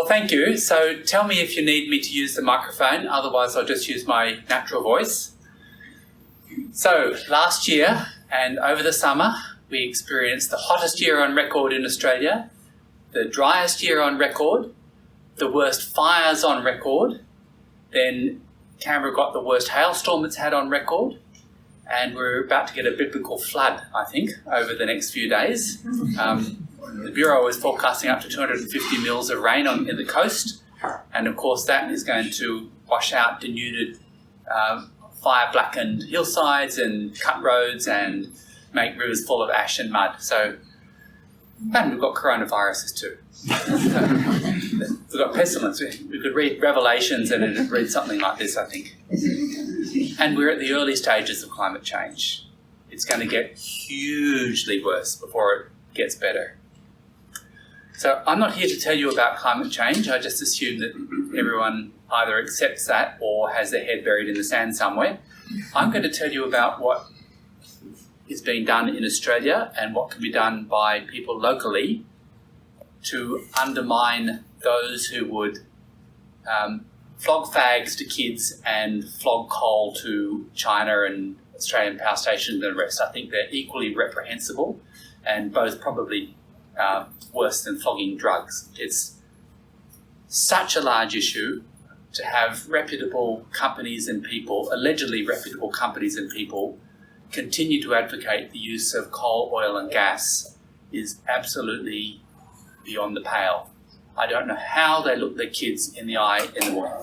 Well, thank you. So tell me if you need me to use the microphone, otherwise I'll just use my natural voice. So last year and over the summer, we experienced the hottest year on record in Australia, the driest year on record, the worst fires on record, then Canberra got the worst hailstorm it's had on record, and we're about to get a biblical flood, I think, over the next few days. The Bureau is forecasting up to 250 mils of rain in the coast, and of course that is going to wash out denuded, fire-blackened hillsides and cut roads and make rivers full of ash and mud. And we've got coronaviruses too. We've got pestilence. We could read Revelations and it'd read something like this, I think. And we're at the early stages of climate change. It's going to get hugely worse before it gets better. So I'm not here to tell you about climate change. I just assume that everyone either accepts that or has their head buried in the sand somewhere. I'm going to tell you about what is being done in Australia and what can be done by people locally to undermine those who would flog fags to kids and flog coal to China and Australian power stations and the rest. I think they're equally reprehensible and both probably worse than flogging drugs. It's such a large issue to have reputable companies and people, allegedly reputable companies and people, continue to advocate the use of coal, oil and gas is absolutely beyond the pale. I don't know how they look their kids in the eye in the morning.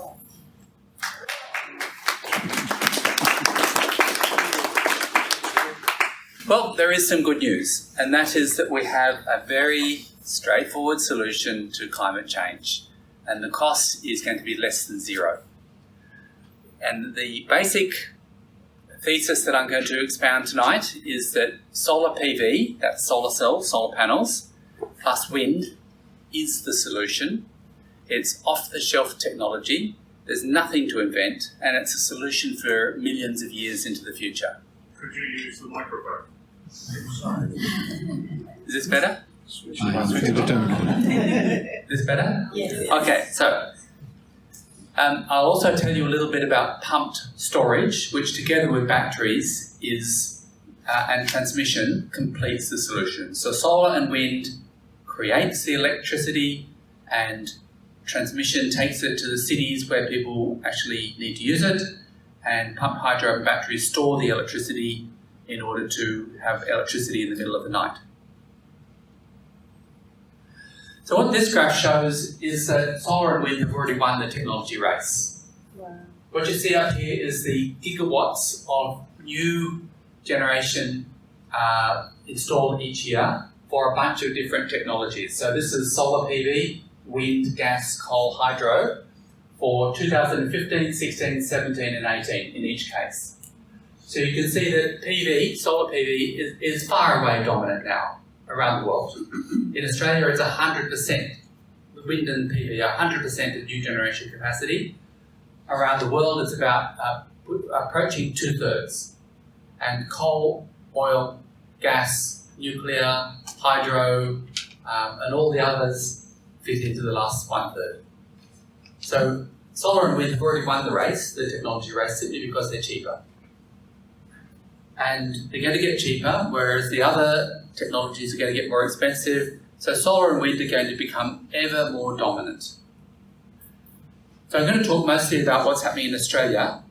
Well, there is some good news, and that is that we have a very straightforward solution to climate change, and the cost is going to be less than zero. And the basic thesis that I'm going to expound tonight is that solar PV, that's solar cells, solar panels, plus wind is the solution. It's off-the-shelf technology. There's nothing to invent, and it's a solution for millions of years into the future. Could you use the microphone? Is this better? Is this better? Yes. Okay, so I'll also tell you a little bit about pumped storage, which together with batteries and transmission completes the solution. So solar and wind creates the electricity and transmission takes it to the cities where people actually need to use it, and pumped hydro and batteries store the electricity in order to have electricity in the middle of the night. So what this graph shows is that solar and wind have already won the technology race. Wow. What you see up here is the gigawatts of new generation installed each year for a bunch of different technologies. So this is solar PV, wind, gas, coal, hydro for 2015, 16, 17 and 18 in each case. So you can see that PV, solar PV, is far away dominant now around the world. In Australia, it's 100%. Wind and PV are 100% of new generation capacity. Around the world, it's about approaching 2/3. And coal, oil, gas, nuclear, hydro, and all the others fit into the last 1/3. So solar and wind have already won the race, the technology race, simply because they're cheaper. And they're going to get cheaper, whereas the other technologies are going to get more expensive. So solar and wind are going to become ever more dominant. So I'm going to talk mostly about what's happening in Australia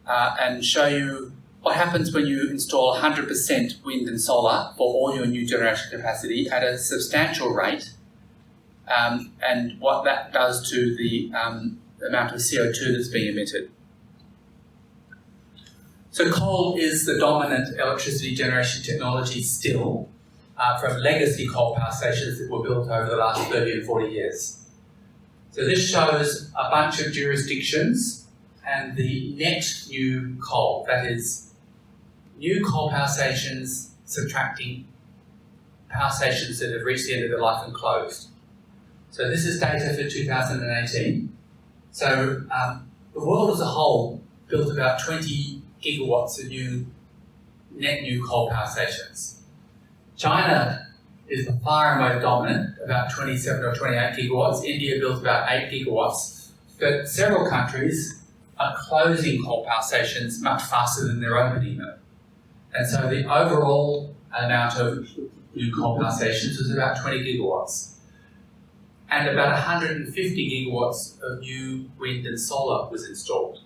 and show you what happens when you install 100% wind and solar for all your new generation capacity at a substantial rate, and what that does to the amount of CO2 that's being emitted. So coal is the dominant electricity generation technology still from legacy coal power stations that were built over the last 30 and 40 years. So this shows a bunch of jurisdictions and the net new coal, that is new coal power stations subtracting power stations that have reached the end of their life and closed. So this is data for 2018. So the world as a whole built about 20 gigawatts of net new coal power stations. China is by far and away dominant, about 27 or 28 gigawatts. India builds about 8 gigawatts. But several countries are closing coal power stations much faster than they're opening them. And so the overall amount of new coal power stations was about 20 gigawatts. And about 150 gigawatts of new wind and solar was installed.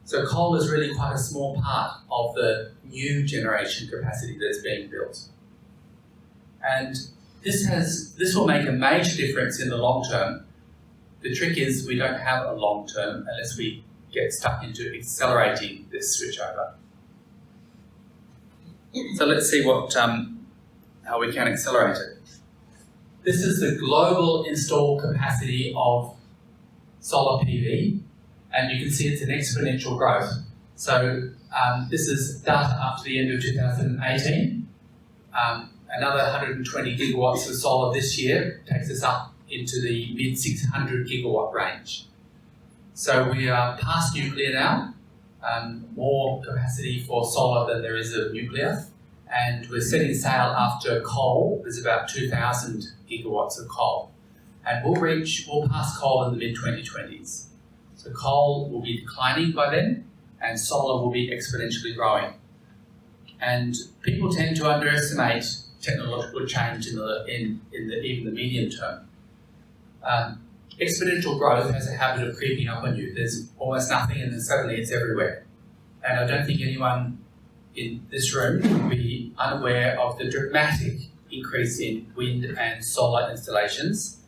So coal is really quite a small part of the new generation capacity that's being built. And this will make a major difference in the long term. The trick is we don't have a long term unless we get stuck into accelerating this switchover. So let's see how we can accelerate it. This is the global installed capacity of solar PV, and you can see it's an exponential growth. So this is data up to the end of 2018. Another 120 gigawatts of solar this year takes us up into the mid 600 gigawatt range. So we are past nuclear now, more capacity for solar than there is of nuclear, and we're setting sail after coal. There's about 2,000 gigawatts of coal, and we'll pass coal in the mid-2020s. So coal will be declining by then, and solar will be exponentially growing. And people tend to underestimate technological change in even the medium term. Exponential growth has a habit of creeping up on you. There's almost nothing, and then suddenly it's everywhere. And I don't think anyone in this room would be unaware of the dramatic increase in wind and solar installations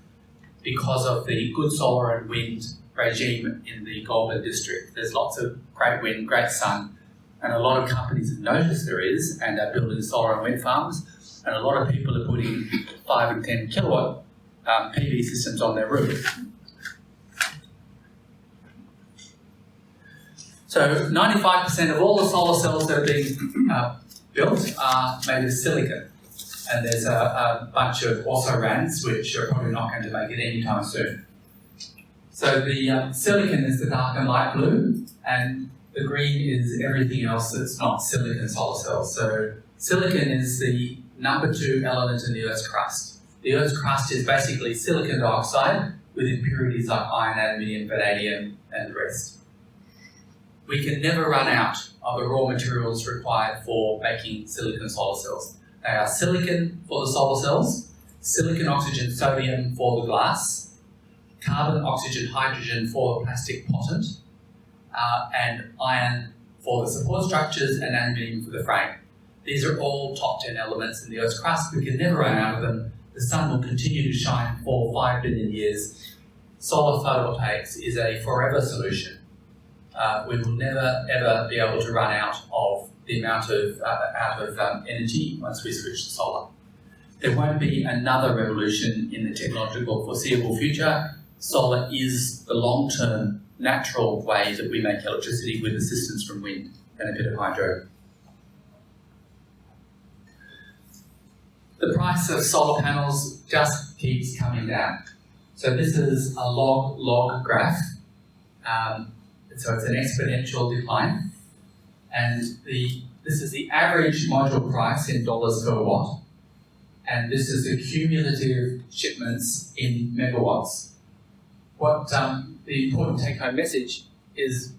because of the good solar and wind regime in the Goulburn district. There's lots of great wind, great sun, and a lot of companies have noticed there is and are building solar and wind farms, and a lot of people are putting 5 and 10 kilowatt PV systems on their roof. So 95% of all the solar cells that are being built are made of silicon. And there's a bunch of also RANs which are probably not going to make it anytime soon. So the silicon is the dark and light blue, and the green is everything else that's not silicon solar cells. So silicon is the number 2 element in the Earth's crust. The Earth's crust is basically silicon dioxide with impurities like iron, aluminium, vanadium, and the rest. We can never run out of the raw materials required for making silicon solar cells. They are silicon for the solar cells, silicon, oxygen, sodium for the glass, carbon, oxygen, hydrogen for the plastic pottent, and iron for the support structures, and aluminium for the frame. These are all top 10 elements in the Earth's crust. We can never run out of them. The sun will continue to shine for 5 billion years. Solar photovoltaics is a forever solution. We will never ever be able to run out of the amount of energy once we switch to solar. There won't be another revolution in the technological foreseeable future. Solar is the long-term natural way that we make electricity with assistance from wind and a bit of hydro. The price of solar panels just keeps coming down. So this is a log graph. So it's an exponential decline. And this is the average module price in dollars per watt. And this is the cumulative shipments in megawatts. What the important take-home message is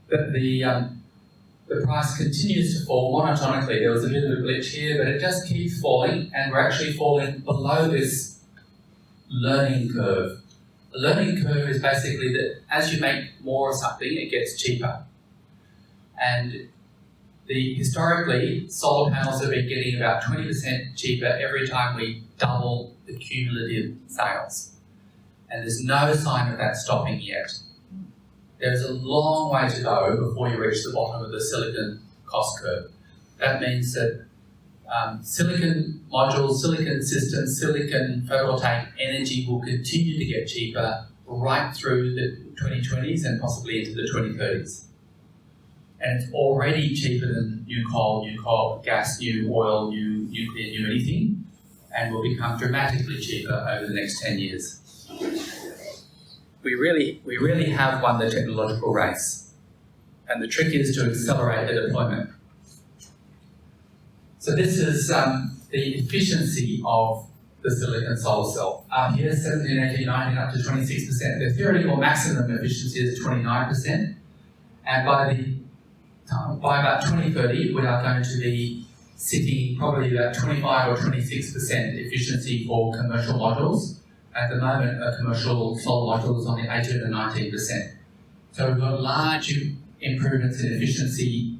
that the price continues to fall monotonically. There was a bit of a glitch here, but it just keeps falling, and we're actually falling below this learning curve. The learning curve is basically that as you make more of something, it gets cheaper. And historically, solar panels have been getting about 20% cheaper every time we double the cumulative sales. And there's no sign of that stopping yet. There's a long way to go before you reach the bottom of the silicon cost curve. That means that silicon modules, silicon systems, silicon photovoltaic energy will continue to get cheaper right through the 2020s and possibly into the 2030s. And it's already cheaper than new coal, gas, new oil, new nuclear, new anything, and will become dramatically cheaper over the next 10 years. We really have won the technological race, and the trick is to accelerate the deployment. So this is the efficiency of the silicon solar cell. Here, 17, 18, 19, up to 26%. The theoretical maximum efficiency is 29%, and by about 2030, we are going to be sitting probably about 25 or 26% efficiency for commercial modules. At the moment, a commercial solar module is only 18 to 19%. So we've got large improvements in efficiency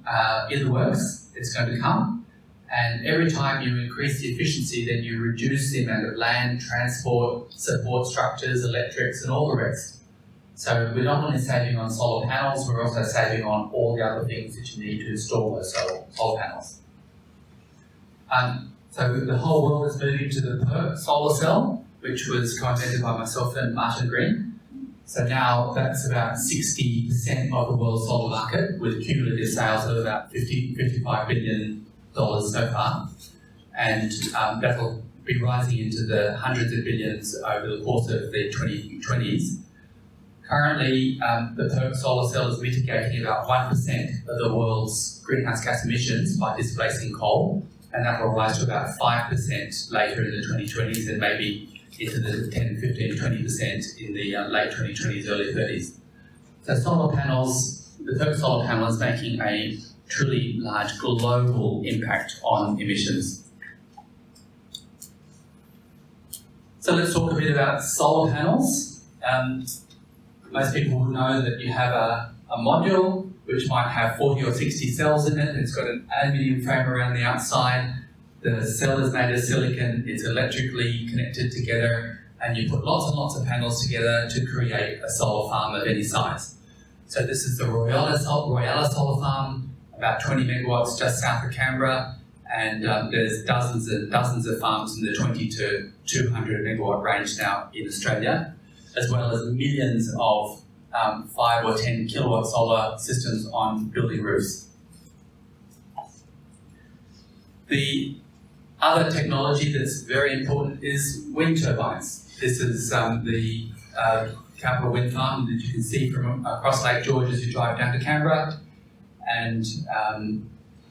in the works. It's going to come. And every time you increase the efficiency, then you reduce the amount of land, transport, support structures, electrics, and all the rest. So we're not only saving on solar panels, we're also saving on all the other things that you need to install those solar panels. So the whole world is moving to the PERC solar cell, which was co-invented by myself and Martin Green. So now that's about 60% of the world's solar market, with cumulative sales of about $55 billion so far, and that'll be rising into the hundreds of billions over the course of the 2020s. Currently, the PERC solar cell is mitigating about 1% of the world's greenhouse gas emissions by displacing coal, and that will rise to about 5% later in the 2020s and maybe into the 10, 15, 20% in the late 2020s, early 30s. So solar panels, the PERC solar panel is making a truly large global impact on emissions. So let's talk a bit about solar panels. Most people will know that you have a module which might have 40 or 60 cells in it. It's got an aluminium frame around the outside. The cell is made of silicon. It's electrically connected together, and you put lots and lots of panels together to create a solar farm of any size. So this is the Royala solar farm, about 20 megawatts just south of Canberra, and there's dozens and dozens of farms in the 20 to 200 megawatt range now in Australia, as well as millions of 5 or 10 kilowatt solar systems on building roofs. The other technology that's very important is wind turbines. This is the Capital Wind Farm that you can see from across Lake George as you drive down to Canberra. And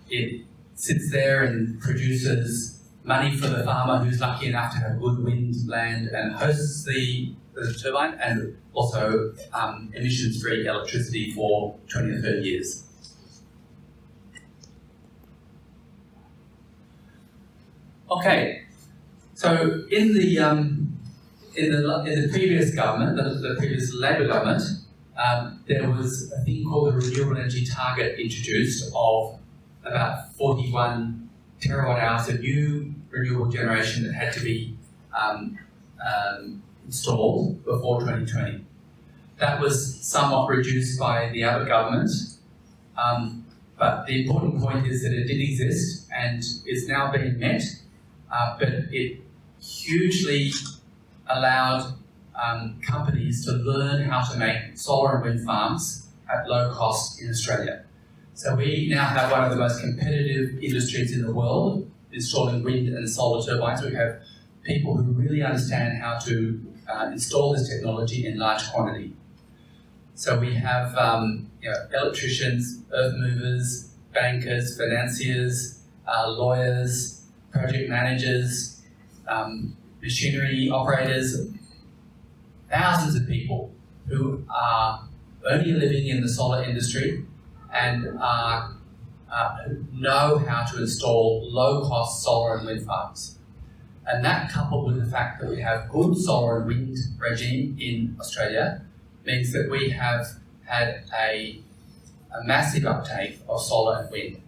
it sits there and produces money for the farmer who's lucky enough to have good wind land and hosts the turbine, and also emissions-free electricity for 20 or 30 years. Okay, so in the previous government, the previous Labor government, there was a thing called the renewable energy target introduced of about 41 terawatt hours of new renewable generation that had to be installed before 2020. That was somewhat reduced by the other government, but the important point is that it did exist and is now being met, but it hugely allowed companies to learn how to make solar and wind farms at low cost in Australia. So we now have one of the most competitive industries in the world installing wind and solar turbines. We have people who really understand how to install this technology in large quantity. So we have electricians, earth movers, bankers, financiers, lawyers, project managers, machinery operators, thousands of people who are earning a living in the solar industry and know how to install low-cost solar and wind farms. And that, coupled with the fact that we have good solar and wind regime in Australia, means that we have had a massive uptake of solar and wind.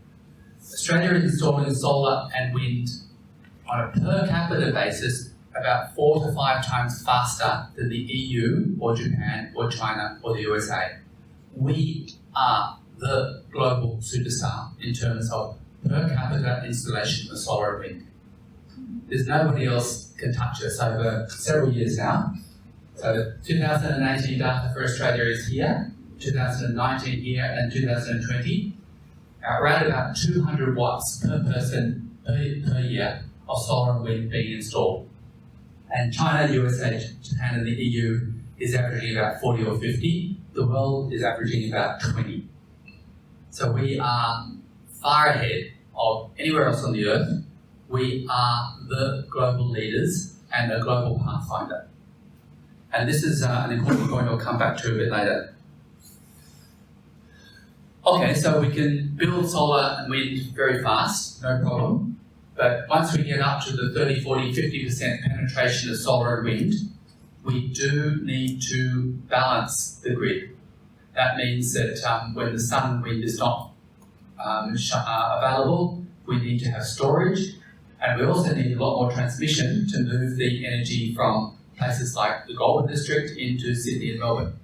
Australia is installing solar and wind on a per capita basis about 4 to 5 times faster than the EU or Japan or China or the USA. We are the global superstar in terms of per capita installation of solar and wind. There's nobody else can touch us over several years now. So 2018 data for Australia is here, 2019 here, and 2020. Around about 200 watts per person per year of solar and wind being installed. And China, USA, Japan, and the EU is averaging about 40 or 50. The world is averaging about 20. So we are far ahead of anywhere else on the earth we are the global leaders and a global pathfinder. And this is an important point I'll come back to a bit later. Okay, so we can build solar and wind very fast, no problem. But once we get up to the 30, 40, 50% penetration of solar and wind, we do need to balance the grid. That means that when the sun and wind is not available, we need to have storage, and we also need a lot more transmission to move the energy from places like the Goulburn district into Sydney and Melbourne,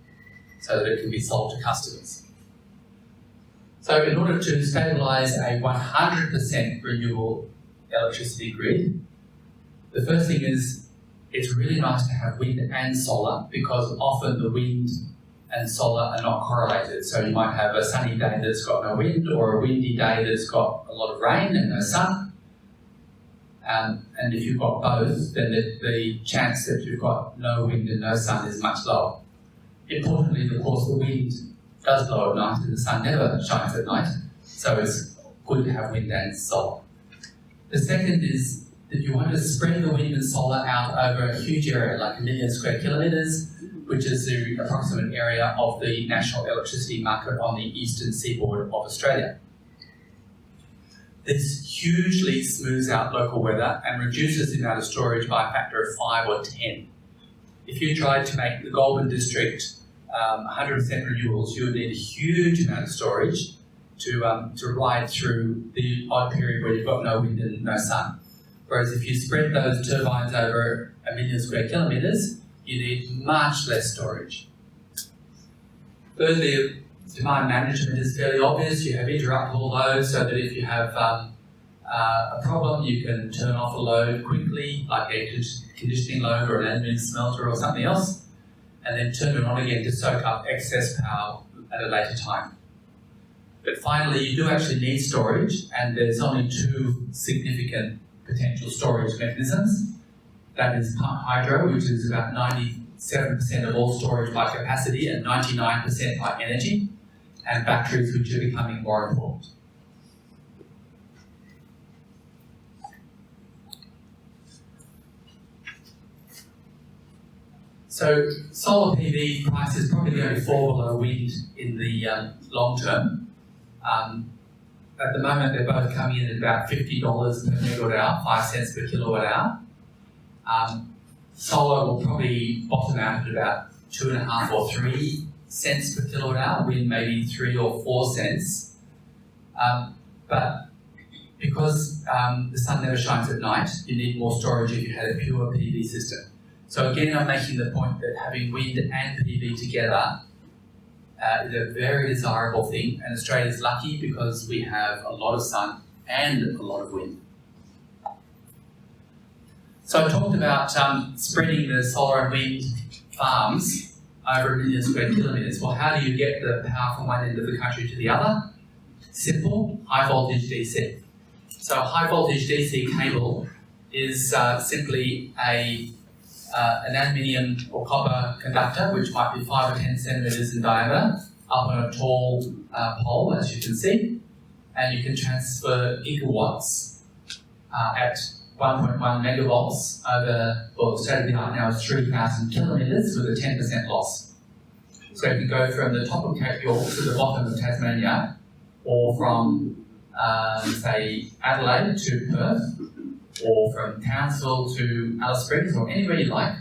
so that it can be sold to customers. So in order to stabilise a 100% renewable electricity grid, the first thing is it's really nice to have wind and solar, because often the wind and solar are not correlated. So you might have a sunny day that's got no wind, or a windy day that's got a lot of rain and no sun. And if you've got both, then the chance that you've got no wind and no sun is much lower. Importantly, of course, the wind does blow at night and the sun never shines at night, so it's good to have wind and solar. The second is that you want to spread the wind and solar out over a huge area, like 1 million square kilometres, which is the approximate area of the national electricity market on the eastern seaboard of Australia. This hugely smooths out local weather and reduces the amount of storage by a factor of 5 or 10. If you tried to make the Goulburn district 100% renewables, you would need a huge amount of storage to ride through the odd period where you've got no wind and no sun. Whereas if you spread those turbines over 1 million square kilometres, you need much less storage. Thirdly, demand management is fairly obvious. You have interruptible loads, so that if you have a problem, you can turn off a load quickly, like a conditioning load or an aluminium smelter or something else, and then turn it on again to soak up excess power at a later time. But finally, you do actually need storage, and there's only 2 significant potential storage mechanisms. That is pump hydro, which is about 97% of all storage by capacity and 99% by energy, and batteries, which are becoming more important. So solar PV price is probably going to fall below wind in the long term. At the moment, they're both coming in at about $50 per megawatt hour, 5 cents per kilowatt hour. Solar will probably bottom out at about 2.5 or 3 cents per kilowatt hour, wind maybe 3 or 4 cents. But because the sun never shines at night, you need more storage if you had a pure PV system. So again, I'm making the point that having wind and PV together is a very desirable thing, and Australia's lucky because we have a lot of sun and a lot of wind. So I talked about spreading the solar and wind farms over 1 million square kilometres. Well, how do you get the power from one end of the country to the other? Simple, high voltage DC. So a high voltage DC cable is simply an aluminium or copper conductor, which might be 5 or 10 centimetres in diameter, up on a tall pole, as you can see, and you can transfer gigawatts at 1.1 megavolts over, well, state of the art now is 3,000 kilometres with a 10% loss. So you can go from the top of Cape York to the bottom of Tasmania, or from, say, Adelaide to Perth, or from Townsville to Alice Springs, or anywhere you like,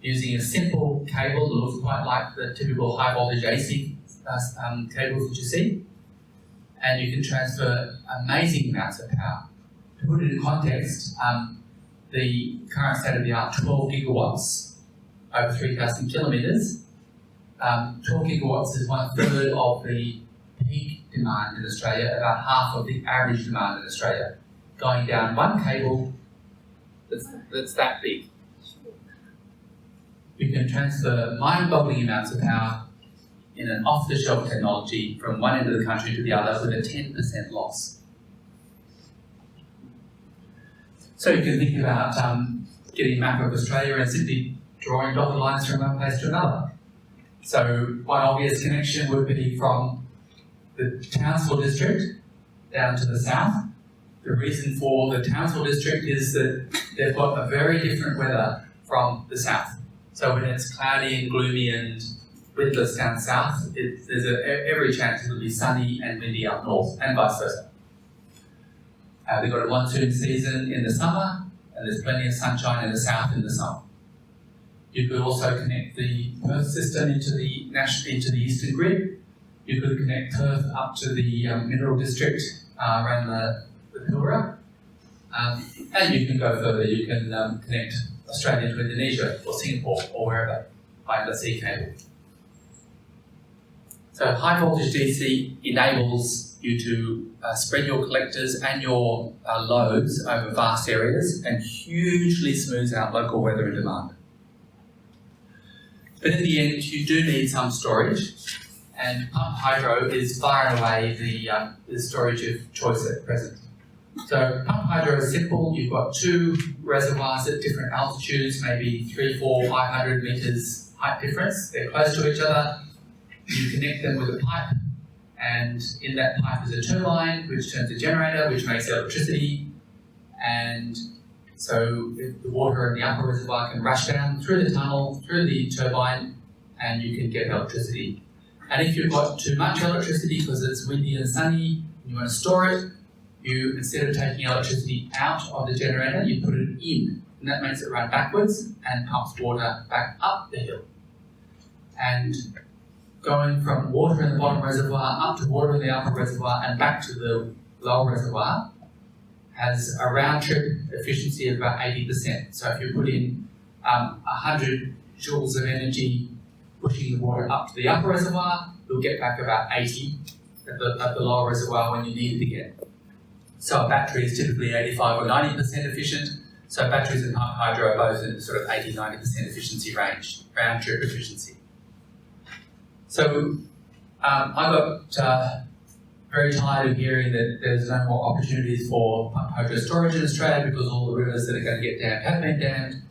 using a simple cable that looks quite like the typical high voltage AC cables that you see, and you can transfer amazing amounts of power. To put it in context, the current state of the art 12 gigawatts over 3,000 kilometres. 12 gigawatts is 1/3 of the peak demand in Australia, about half of the average demand in Australia. Going down one cable that's that big. You can transfer mind-boggling amounts of power in an off-the-shelf technology from one end of the country to the other with a 10% loss. So you can think about getting a map of Australia and simply drawing dotted lines from one place to another. So one obvious connection would be from the Townsville district down to the south, The reason for the Townsville district is that they've got a very different weather from the south. So when it's cloudy and gloomy and windless down south, there's every chance it'll be sunny and windy up north, and vice versa. They've got a monsoon season in the summer, and there's plenty of sunshine in the south in the summer. You could also connect the Perth system into the eastern grid. You could connect Perth up to the mineral district around the Pilbara. And you can go further. You can connect Australia to Indonesia or Singapore or wherever by undersea cable. So high voltage DC enables you to spread your collectors and your loads over vast areas and hugely smooths out local weather and demand. But in the end, you do need some storage, and pumped hydro is far and away the storage of choice at present. So pumped hydro is simple. You've got two reservoirs at different altitudes, maybe 300, 400, 500 metres height difference. They're close to each other. You connect them with a pipe, and in that pipe is a turbine which turns a generator which makes electricity, and so the water in the upper reservoir can rush down through the tunnel, through the turbine, and you can get electricity. And if you've got too much electricity because it's windy and sunny, and you want to store it, you, instead of taking electricity out of the generator, you put it in, and that makes it run backwards and pumps water back up the hill. And going from water in the bottom reservoir up to water in the upper reservoir and back to the lower reservoir has a round trip efficiency of about 80%. So if you put in 100 joules of energy pushing the water up to the upper reservoir, you'll get back about 80 at the lower reservoir when you need it again. So a battery is typically 85 or 90% efficient. So batteries and pumped hydro are both in the sort of 80-90% efficiency range, round trip efficiency. So I got very tired of hearing that there's no more opportunities for pumped hydro storage in Australia because all the rivers that are going to get dammed have been dammed.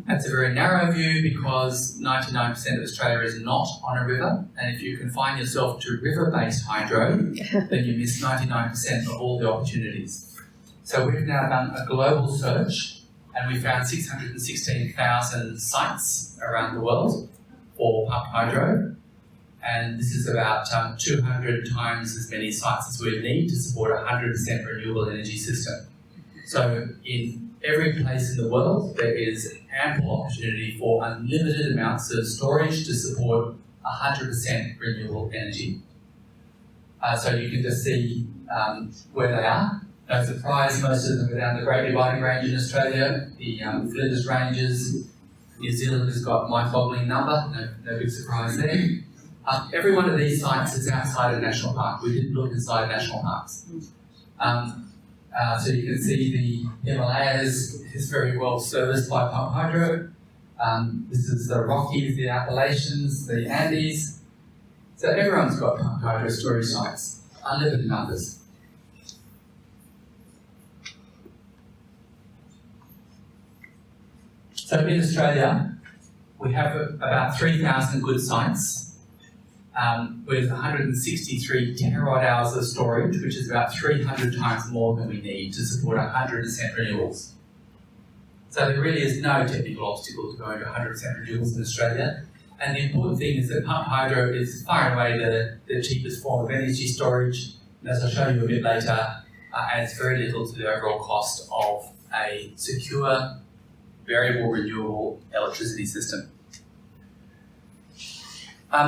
That's a very narrow view because 99% of Australia is not on a river, and if you confine yourself to river-based hydro, then you miss 99% of all the opportunities. So we've now done a global search, and we found 616,000 sites around the world for pumped hydro, and this is about 200 times as many sites as we need to support a 100% renewable energy system. So in every place in the world, there is ample opportunity for unlimited amounts of storage to support 100% renewable energy. So you can just see where they are. No surprise, most of them are down the Great Dividing Range in Australia, the Flinders Ranges. New Zealand has got a mind-boggling number, no big surprise there. Every one of these sites is outside a national park. We didn't look inside national parks. So you can see the Himalayas is very well serviced by pumped hydro. This is the Rockies, the Appalachians, the Andes. So everyone's got pumped hydro storage sites, unlimited numbers. So in Australia, we have about 3,000 good sites with 163 terawatt hours of storage, which is about 300 times more than we need to support 100% renewables. So there really is no technical obstacle to going to 100% renewables in Australia. And the important thing is that pumped hydro is far and away the cheapest form of energy storage. And as I'll show you a bit later, adds very little to the overall cost of a secure, variable renewable electricity system.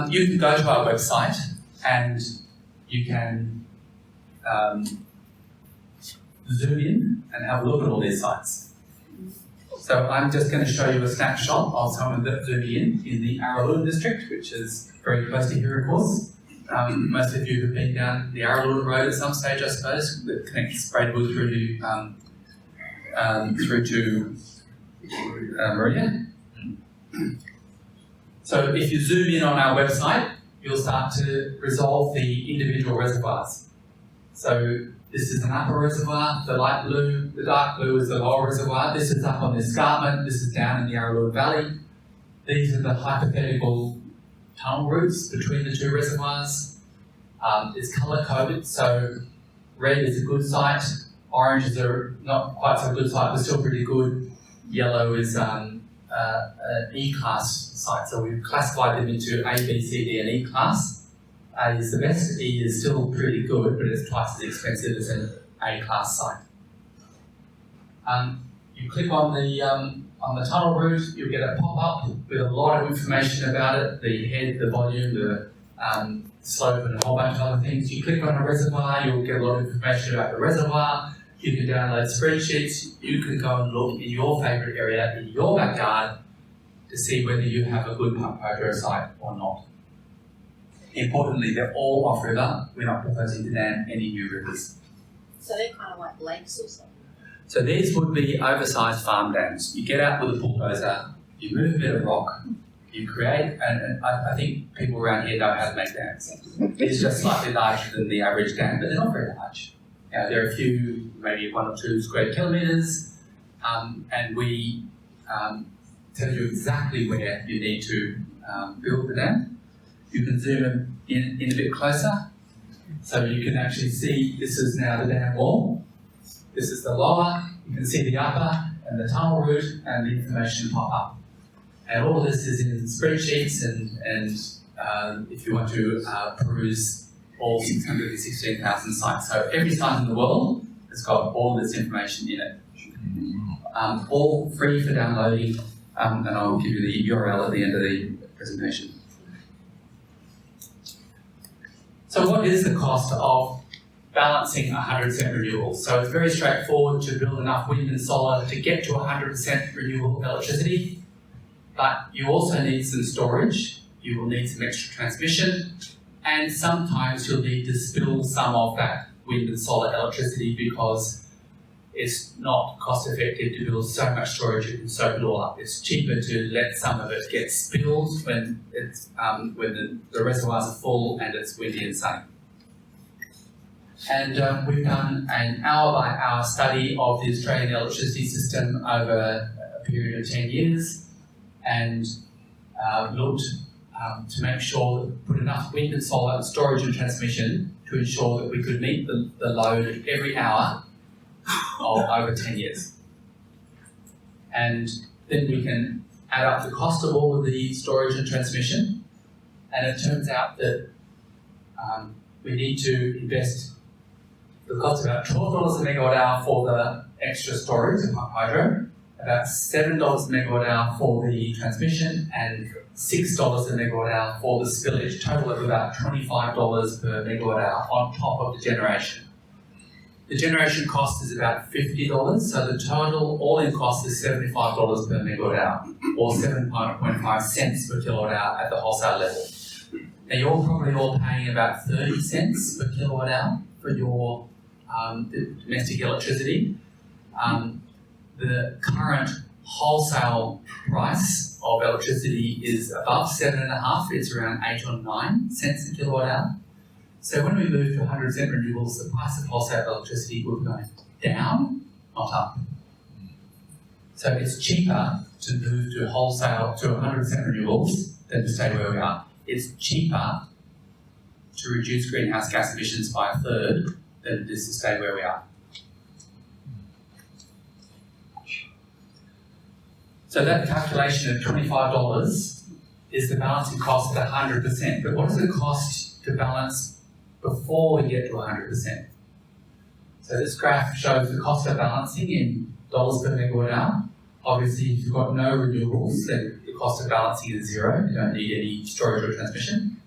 You can go to our website and you can zoom in and have a look at all these sites. So I'm just going to show you a snapshot of someone that zoomed in the Araluen district, which is very close to here, of course. Most of you have been down the Araluen road at some stage, I suppose, that connects Braidwood through to Maria. So if you zoom in on our website, you'll start to resolve the individual reservoirs. So this is an upper reservoir, the light blue, the dark blue is the lower reservoir. This is up on the escarpment, this is down in the Araluen Valley. These are the hypothetical tunnel routes between the two reservoirs. It's colour coded, so red is a good site, Oranges are not quite so good site, but still pretty good. Yellow is an E-class site, so we've classified them into A, B, C, D, and E-class. A is the best, E is still pretty good, but it's twice as expensive as an A-class site. You click on the tunnel route, you'll get a pop-up with a lot of information about it, the head, the volume, the slope, and a whole bunch of other things. You click on a reservoir, you'll get a lot of information about the reservoir. You can download spreadsheets. You can go and look in your favourite area in your backyard to see whether you have a good pump hydro site or not. Importantly, they're all off-river. We're not proposing to dam any new rivers. So they're kind of like lakes or something? So these would be oversized farm dams. You get out with a bulldozer, you move a bit of rock, you create, and I think people around here know how to make dams. It's just slightly larger than the average dam, but they're not very large. There are a few, maybe 1 or 2 square kilometres, and we tell you exactly where you need to build the dam. You can zoom in a bit closer, so you can actually see this is now the dam wall. This is the lower, you can see the upper and the tunnel route and the information pop up. And all of this is in spreadsheets and if you want to peruse all 616,000 sites. So every site in the world has got all of this information in it. All free for downloading, and I'll give you the URL at the end of the presentation. So what is the cost of balancing 100% renewables? So it's very straightforward to build enough wind and solar to get to 100% renewable electricity, but you also need some storage, you will need some extra transmission, and sometimes you'll need to spill some of that wind and solar electricity because it's not cost effective to build so much storage you can soak it all up. It's cheaper to let some of it get spilled when the reservoirs are full and it's windy and sunny. And we've done an hour-by-hour study of the Australian electricity system over a period of 10 years and looked to make sure that we put enough wind and solar and storage and transmission to ensure that we could meet the load every hour of over 10 years. And then we can add up the cost of all of the storage and transmission, and it turns out that we need to invest the cost about $12 a megawatt hour for the extra storage of pump hydro, about $7 a megawatt hour for the transmission, and $6 a megawatt hour for the spillage, total of about $25 per megawatt hour on top of the generation. The generation cost is about $50, so the total all-in cost is $75 per megawatt hour, or 7.5 cents per kilowatt hour at the wholesale level. Now you're probably all paying about 30 cents per kilowatt hour for your domestic electricity. The current wholesale price of electricity is above 7.5, it's around 8 or 9 cents a kilowatt hour. So when we move to 100% renewables, the price of wholesale electricity will be going down, not up. So it's cheaper to move to wholesale to 100% renewables than to stay where we are. It's cheaper to reduce greenhouse gas emissions by 1/3 than it is to stay where we are. So that calculation of $25 is the balancing cost at 100%. But what does it cost to balance before we get to 100%? So this graph shows the cost of balancing in dollars per megawatt hour. Obviously, if you've got no renewables, then the cost of balancing is zero. You don't need any storage or transmission.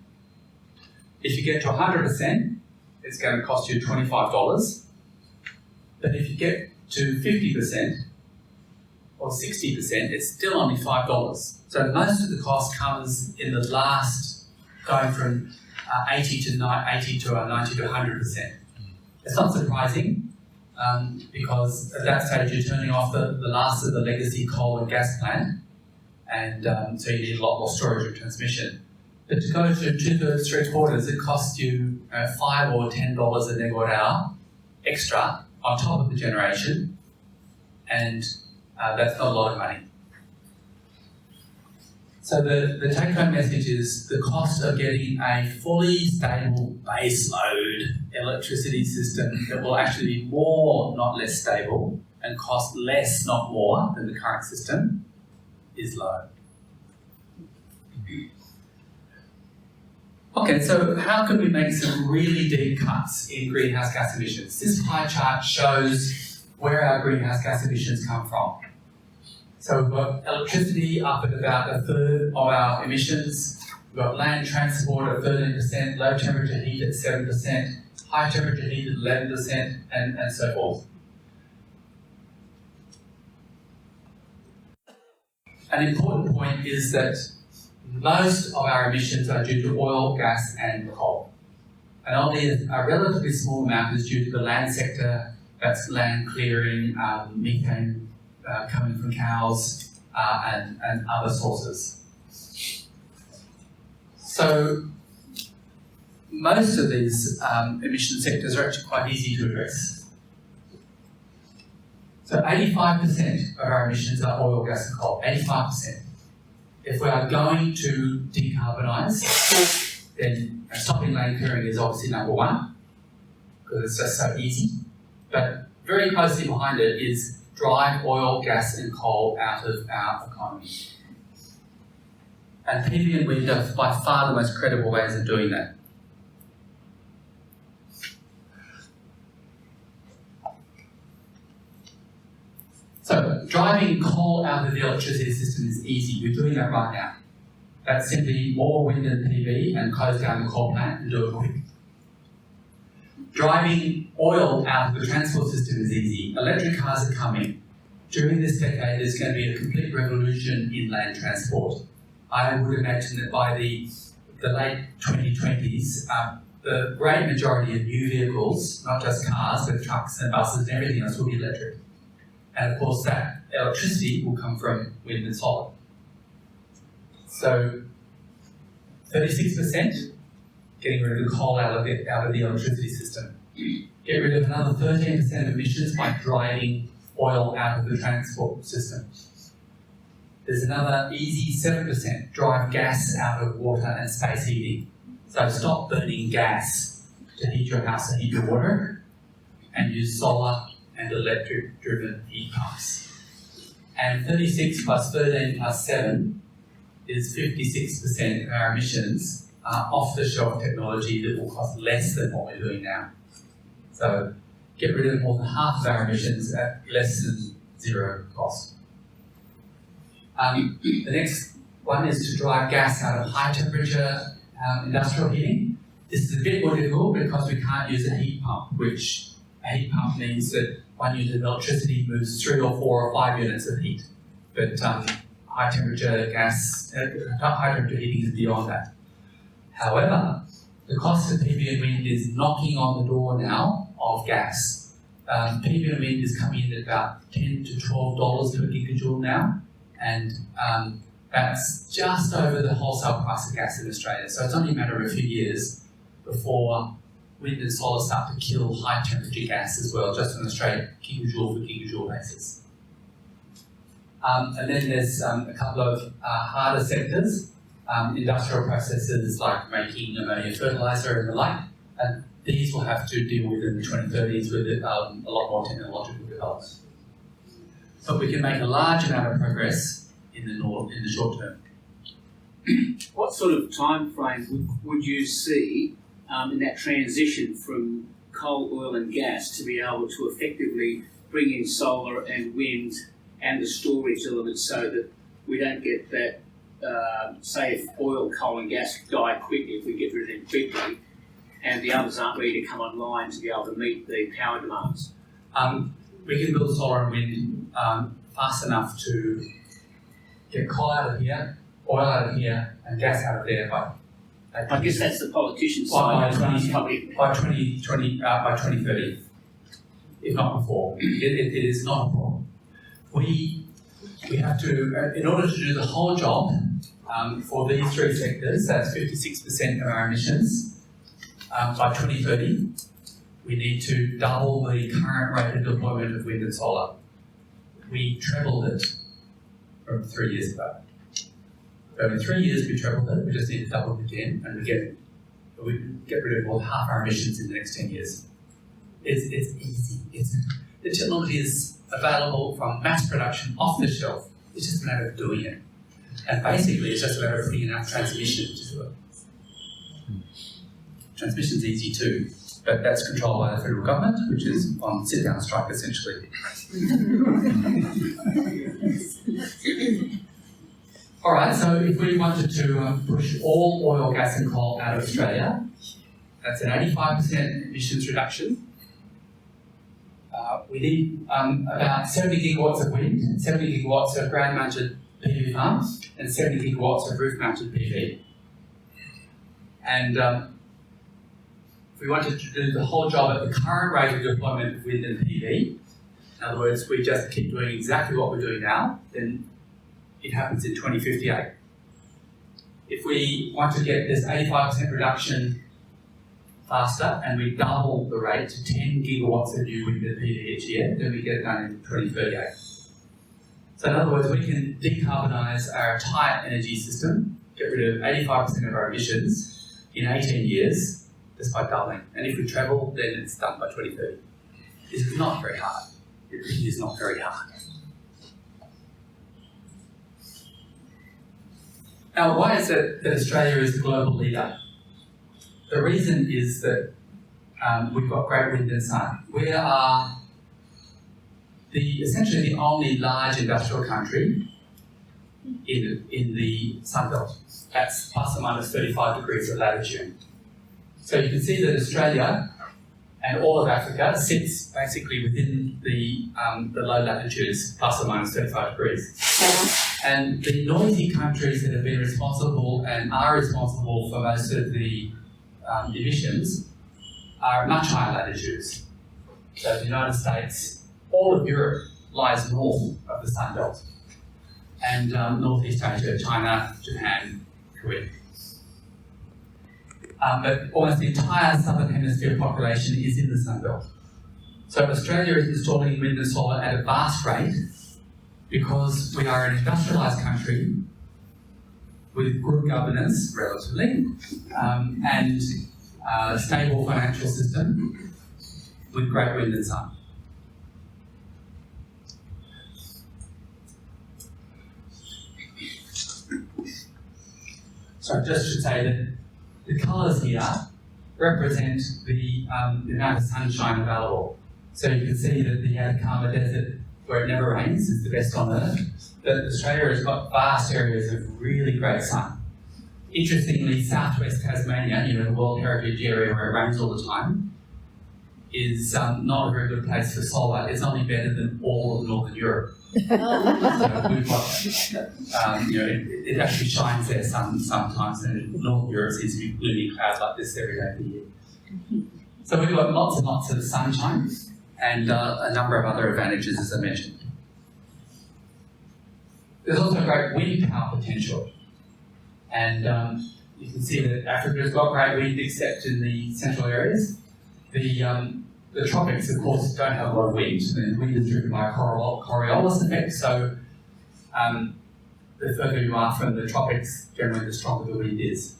If you get to 100%, it's going to cost you $25. But if you get to 50% or 60%, it's still only $5. So most of the cost comes in the last, going from 80 to 90 to 100%. It's not surprising because at that stage you're turning off the last of the legacy coal and gas plant, and so you need a lot more storage and transmission. But to go to 2/3, 3/4, it costs you $5 or $10 a megawatt hour extra on top of the generation, and that's not a lot of money. So the take-home message is the cost of getting a fully stable baseload electricity system that will actually be more, not less stable, and cost less, not more, than the current system is low. Okay, so how can we make some really deep cuts in greenhouse gas emissions? This pie chart shows where our greenhouse gas emissions come from. So we've got electricity up at about a third of our emissions. We've got land transport at 13%, low temperature heat at 7%, high temperature heat at 11%, and so forth. An important point is that most of our emissions are due to oil, gas and coal. And only a relatively small amount is due to the land sector, that's land clearing, methane coming from cows, and other sources. So most of these emission sectors are actually quite easy to address. So 85% of our emissions are oil, gas and coal, 85%. If we are going to decarbonise, then stopping land clearing is obviously number one, because it's just so easy. But very closely behind it is drive oil, gas and coal out of our economy. And PV and wind are by far the most credible ways of doing that. So driving coal out of the electricity system is easy. We're doing that right now. That's simply more wind and PV and close down the coal plant and do it quick. Driving oil out of the transport system is easy. Electric cars are coming. During this decade, there's going to be a complete revolution in land transport. I would imagine that by the late 2020s, the great majority of new vehicles, not just cars, but trucks and buses and everything else, will be electric. And of course, that electricity will come from wind and solar. So 36%, getting rid of the coal out of the electricity system. Get rid of another 13% of emissions by driving oil out of the transport system. There's another easy 7%, drive gas out of water and space heating. So stop burning gas to heat your house and heat your water, and use solar and electric-driven heat pumps. And 36 plus 13 plus 7 is 56% of our emissions are off-the-shelf technology that will cost less than what we're doing now. So get rid of more than half of our emissions at less than zero cost. The next one is to drive gas out of high-temperature industrial heating. This is a bit more difficult because we can't use a heat pump, which a heat pump means that one unit of electricity moves 3 or 4 or 5 units of heat. But high temperature heating is beyond that. However, the cost of PV and wind is knocking on the door now of gas. PV and wind is coming in at about $10 to $12 per gigajoule now, and that's just over the wholesale price of gas in Australia. So it's only a matter of a few years before wind and solar start to kill high temperature gas as well, just on a straight gigajoule for gigajoule basis. And then there's a couple of harder sectors, industrial processes like making ammonia fertilizer and the like, and these will have to deal with in the 2030s with a lot more technological development. But we can make a large amount of progress in the short term. What sort of time frame would you see in that transition from coal, oil and gas to be able to effectively bring in solar and wind and the storage elements so that we don't get that, say if oil, coal and gas die quickly, if we get rid of them quickly, and the others aren't ready to come online to be able to meet the power demands? We can build solar and wind fast enough to get coal out of here, oil out of here, and gas out of there by I guess that's the politician's by side. 2030, if not before. It is not a problem. We have to, in order to do the whole job for these three sectors, that's 56% of our emissions, by 2030, we need to double the current rate of deployment of wind and solar. We trebled it from 3 years ago. So in 3 years we trebled it, we just need to double it again, and we get rid of half our emissions in the next 10 years. It's easy. The technology is available from mass production off the shelf. It's just a matter of doing it. And basically it's just a matter of putting enough transmission to do it. Transmission's easy too, but that's controlled by the federal government, which is on sit-down strike essentially. Alright, so if we wanted to push all oil, gas and coal out of Australia, that's an 85% emissions reduction. We need about 70 gigawatts of wind, 70 gigawatts of ground-mounted PV farms, and 70 gigawatts of roof-mounted PV. And if we wanted to do the whole job at the current rate of deployment of wind and PV, in other words, we just keep doing exactly what we're doing now, then it happens in 2058. If we want to get this 85% reduction faster and we double the rate to 10 gigawatts of new wind and PV each year, then we get it done in 2038. So in other words, we can decarbonise our entire energy system, get rid of 85% of our emissions in 18 years just by doubling. And if we treble, then it's done by 2030. It's not very hard. It really is not very hard. Now, why is it that Australia is the global leader? The reason is that we've got great wind and sun. We are essentially the only large industrial country in the Sunbelt. That's plus or minus 35 degrees of latitude. So you can see that Australia and all of Africa sits basically within the low latitudes, plus or minus 35 degrees. And the noisy countries that have been responsible and are responsible for most of the emissions are much higher latitudes. So the United States, all of Europe lies north of the Sun Belt, and Northeast Asia, China, Japan, Korea. But almost the entire southern hemisphere population is in the Sun Belt. So Australia is installing wind and solar at a vast rate because we are an industrialised country with good governance, relatively, and a stable financial system with great wind and sun. So I just should say that the colours here represent the amount of sunshine available. So you can see that the Atacama Desert, where it never rains, is the best on Earth. But Australia has got vast areas of really great sun. Interestingly, southwest Tasmania, the World Heritage Area where it rains all the time, is not a very good place for solar. It's only better than all of Northern Europe. So we've got, it actually shines there sometimes, and Northern Europe seems to be gloomy clouds like this every day of the year. So we've got lots and lots of sunshine and a number of other advantages, as I mentioned. There's also great wind power potential. And you can see that Africa's got great wind except in the central areas. The tropics, of course, don't have a lot of wind. The wind is driven by a Coriolis effect, so the further you are from the tropics, generally the stronger the wind is.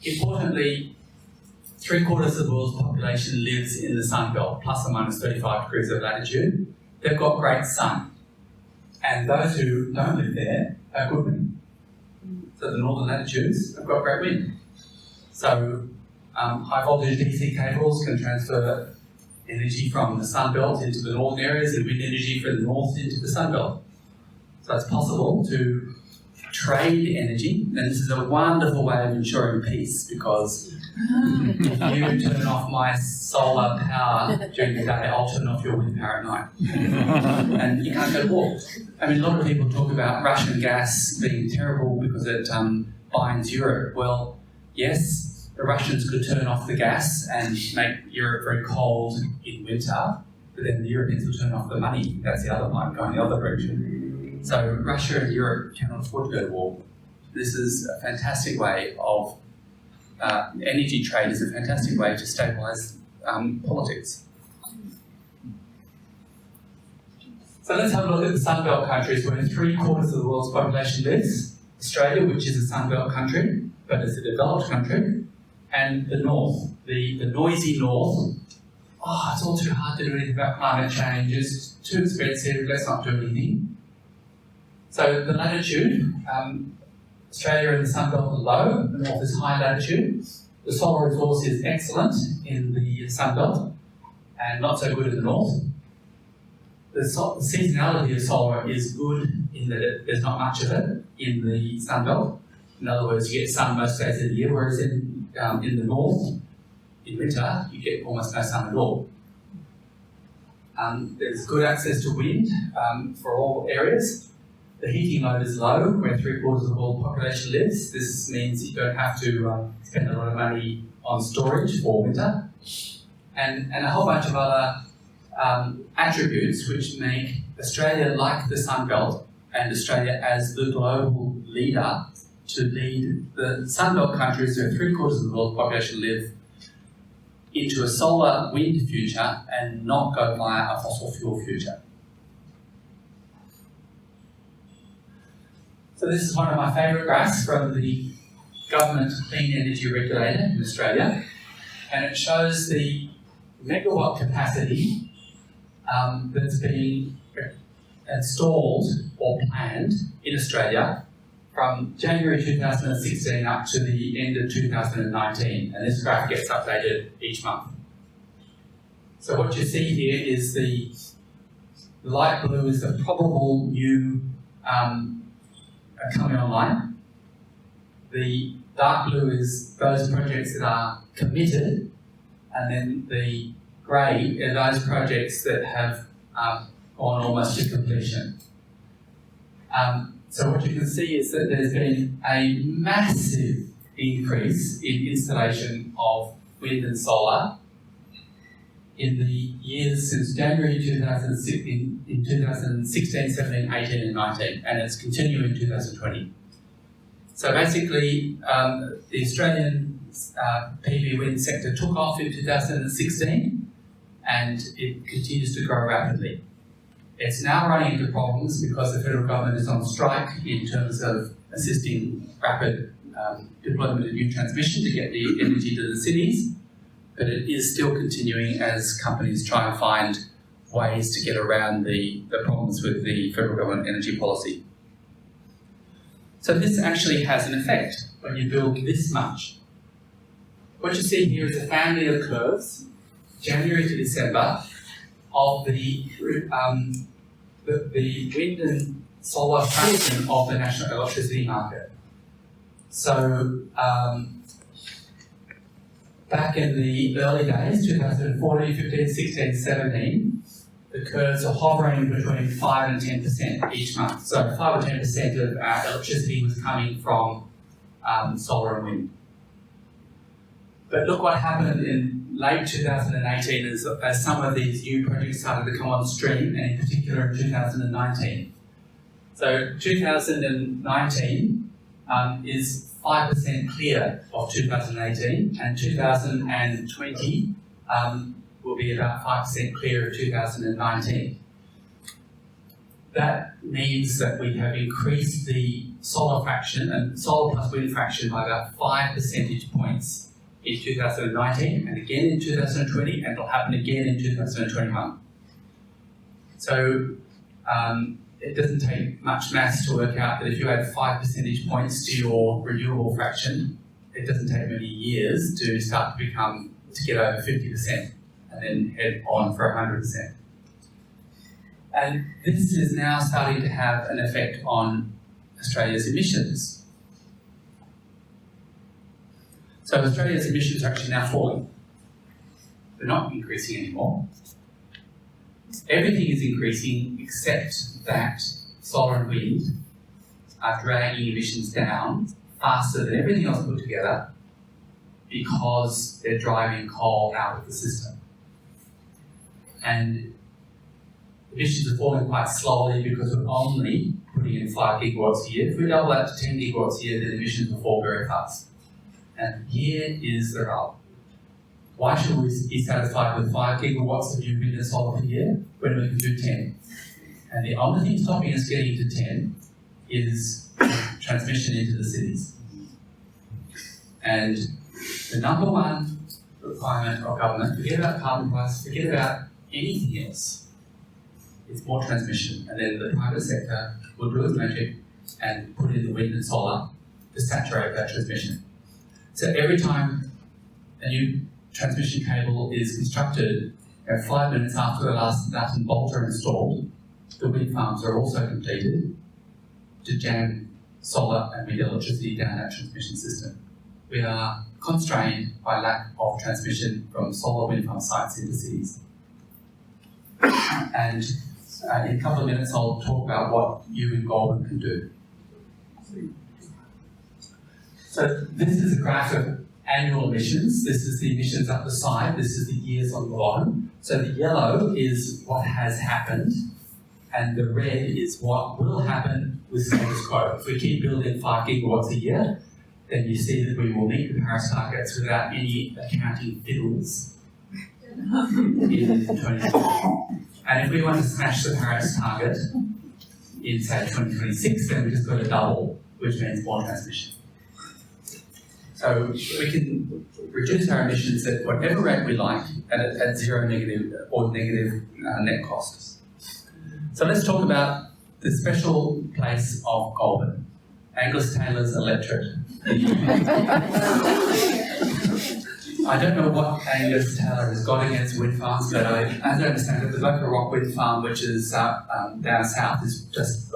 Importantly, 3/4 of the world's population lives in the Sun Belt, plus or minus 35 degrees of latitude. They've got great sun. And those who don't live there have good wind. So the northern latitudes have got great wind. So high voltage DC cables can transfer energy from the Sun Belt into the northern areas and wind energy from the north into the Sun Belt. So it's possible to trade energy, and this is a wonderful way of ensuring peace, because if you turn off my solar power during the day, I'll turn off your wind power at night. And you can't go to war. I mean, a lot of people talk about Russian gas being terrible because it binds Europe. Well, yes, the Russians could turn off the gas and make Europe very cold in winter, but then the Europeans will turn off the money. That's the other part, going the other direction. So Russia and Europe cannot afford to go to war. This is a fantastic way of, energy trade is a fantastic way to stabilise politics. So let's have a look at the Sun Belt countries where 3/4 of the world's population lives. Australia, which is a Sunbelt country, but it's a developed country, and the north, the noisy north. Oh, it's all too hard to do anything about climate change, it's too expensive, let's not do anything. So the latitude, Australia and the Sunbelt are low, the north is high latitude. The solar resource is excellent in the Sunbelt and not so good in the north. The seasonality of solar is good in that there's not much of it in the Sunbelt. In other words, you get sun most days of the year, whereas in the north, in winter, you get almost no sun at all. There's good access to wind for all areas. The heating load is low, where 3/4 of the world population lives. This means you don't have to spend a lot of money on storage for winter. And a whole bunch of other attributes which make Australia like the Sunbelt and Australia as the global leader to lead the Sunbelt countries where 3/4 of the world population live into a solar wind future and not go via a fossil fuel future. So this is one of my favourite graphs from the government clean energy regulator in Australia, and it shows the megawatt capacity that's been installed or planned in Australia from January 2016 up to the end of 2019, and this graph gets updated each month. So what you see here is the light blue is the probable new coming online. The dark blue is those projects that are committed, and then the grey are those projects that have gone almost to completion. So what you can see is that there's been a massive increase in installation of wind and solar in the years since January 2016, in 2016, 17, 18 and 19, and it's continuing in 2020. So basically, the Australian PV wind sector took off in 2016 and it continues to grow rapidly. It's now running into problems because the federal government is on strike in terms of assisting rapid deployment of new transmission to get the energy to the cities, but it is still continuing as companies try and find ways to get around the problems with the federal government energy policy. So this actually has an effect when you build this much. What you see here is a family of curves, January to December, of the wind and solar fraction of the national electricity market. So back in the early days, 2014, 15, 16, 17, the curves are hovering between 5 and 10% each month. So 5 or 10% of our electricity was coming from solar and wind. But look what happened in late 2018 as some of these new projects started to come on stream, and in particular in 2019. So 2019 is 5% clear of 2018, and 2020 will be about 5% clear of 2019. That means that we have increased the solar fraction and solar plus wind fraction by about 5 percentage points in 2019 and again in 2020, and it'll happen again in 2021. So it doesn't take much maths to work out that if you add 5 percentage points to your renewable fraction, it doesn't take many years to start to get over 50% and then head on for 100%. And this is now starting to have an effect on Australia's emissions. So Australia's emissions are actually now falling. They're not increasing anymore. Everything is increasing except that solar and wind are dragging emissions down faster than everything else put together because they're driving coal out of the system. And emissions are falling quite slowly because we're only putting in 5 gigawatts a year. If we double that to 10 gigawatts a year, then emissions will fall very fast. And here is the rub. Why should we be satisfied with 5 gigawatts of new wind and solar per year when we can do 10? And the only thing stopping us getting to 10 is transmission into the cities. And the number one requirement of government, forget about carbon price, forget about anything else, it's more transmission. And then the private sector will do its magic and put in the wind and solar to saturate that transmission. So every time a new transmission cable is constructed, 5 minutes after the last nut and bolt are installed, the wind farms are also completed to jam solar and wind electricity down that transmission system. We are constrained by lack of transmission from solar wind farm sites into cities. And in a couple of minutes I'll talk about what you in Goulburn can do. So this is a graph of annual emissions. This is the emissions up the side, this is the years on the bottom. So the yellow is what has happened, and the red is what will happen with status quo. If we keep building 5 gigawatts a year, then you see that we will meet the Paris targets without any accounting fiddles in 2020. And if we want to smash the Paris target in, say, 2026, then we just got to double, which means more transmission. So we can reduce our emissions at whatever rate we like and at zero negative or negative net costs. So let's talk about the special place of Goulburn, Angus Taylor's electorate. I don't know what Angus Taylor has got against wind farms, but as I understand it, the Boca Rock wind farm, which is down south, is just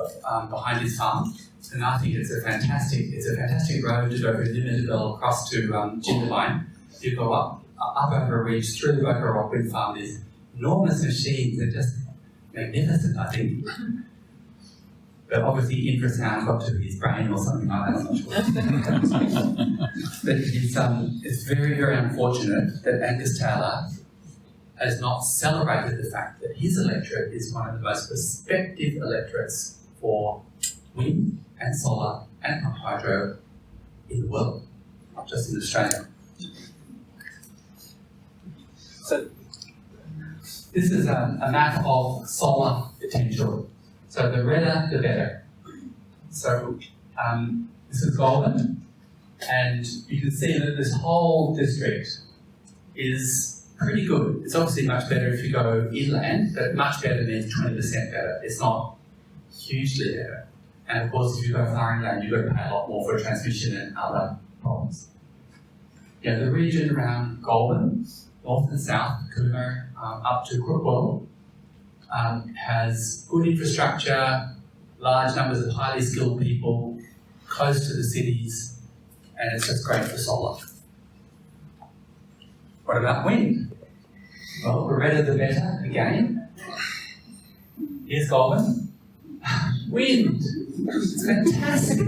behind his farm. And I think it's a fantastic road to go from Limitable across to Jindabyne. You go up over a ridge through the Boca Rock wind farm. These enormous machines are just magnificent, I think. But obviously infrasound got to his brain or something like that, I'm not sure. But it's very, very unfortunate that Angus Taylor has not celebrated the fact that his electorate is one of the most prospective electorates for wind and solar and pumped hydro in the world, not just in Australia. So this is a map of solar potential. So the redder, the better. So this is Goulburn, and you can see that this whole district is pretty good. It's obviously much better if you go inland, but much better means 20% better. It's not hugely better. And of course, if you go far inland, you've got to pay a lot more for transmission and other problems. Yeah, the region around Goulburn, north and south, Coomera, up to Crookwell, has good infrastructure, large numbers of highly skilled people, close to the cities, and it's just great for solar. What about wind? Well, the redder the better, again. Here's Goulburn. Wind! It's fantastic!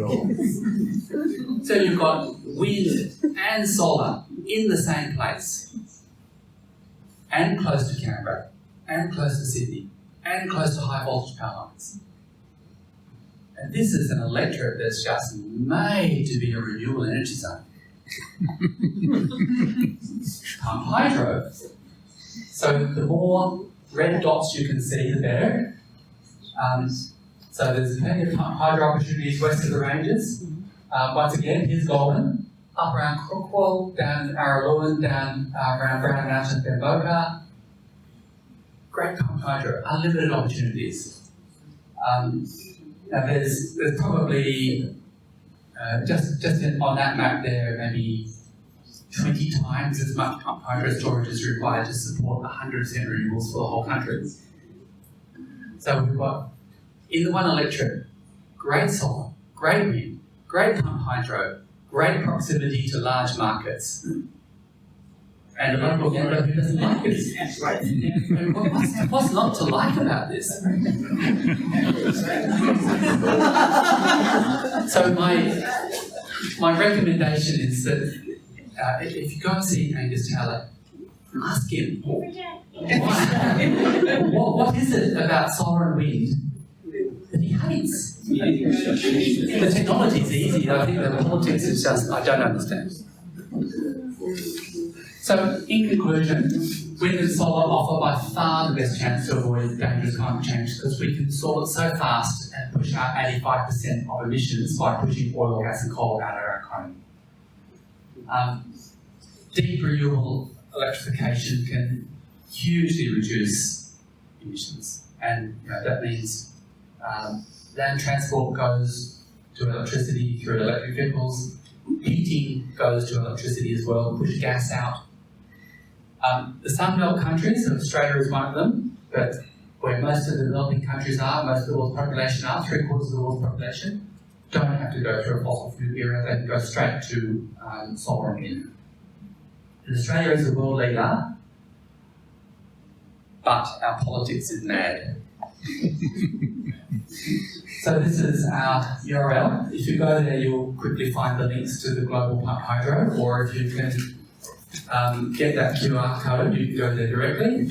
So you've got wind and solar in the same place, and close to Canberra, and close to Sydney, and close to high voltage power lines. And this is an electorate that's just made to be a renewable energy zone. Pump hydro. So the more red dots you can see, the better. So there's plenty of pump hydro opportunities west of the ranges. Once again, here's Goulburn, up around Crookwell, down Araluen, down around Brown Mountain, Benboca. Great pump hydro, unlimited opportunities. Now there's probably, just on that map there, maybe 20 times as much pump hydro storage is required to support 100% renewables for the whole country. So we've got, in the one electorate, great solar, great wind, great pump hydro, great proximity to large markets. And a local member who doesn't like it. That's right. What's not to like about this? So my recommendation is that if you go and see Angus Taylor, ask him what is it about solar and wind that he hates? The technology is easy. I think the politics is just I don't understand. So, in conclusion, Wind and solar offer by far the best chance to avoid dangerous climate change because we can install it so fast and push out 85% of emissions by pushing oil, gas and coal out of our economy. Deep renewable electrification can hugely reduce emissions, and that means land transport goes to electricity through electric vehicles, heating goes to electricity as well, push gas out. The Sunbelt countries, and Australia is one of them, but where most of the developing countries are, most of the world's population are, 3/4 of the world's population, don't have to go through a fossil fuel era, they can go straight to solar and wind. And Australia is the world leader, but our politics is mad. So this is our URL. If you go there, you'll quickly find the links to the Global Pump Hydro, or if you can get that QR code, you can go there directly,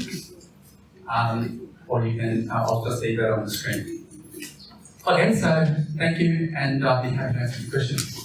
or you can, I'll just leave that on the screen. Okay, so thank you, and I'll be happy to answer your questions.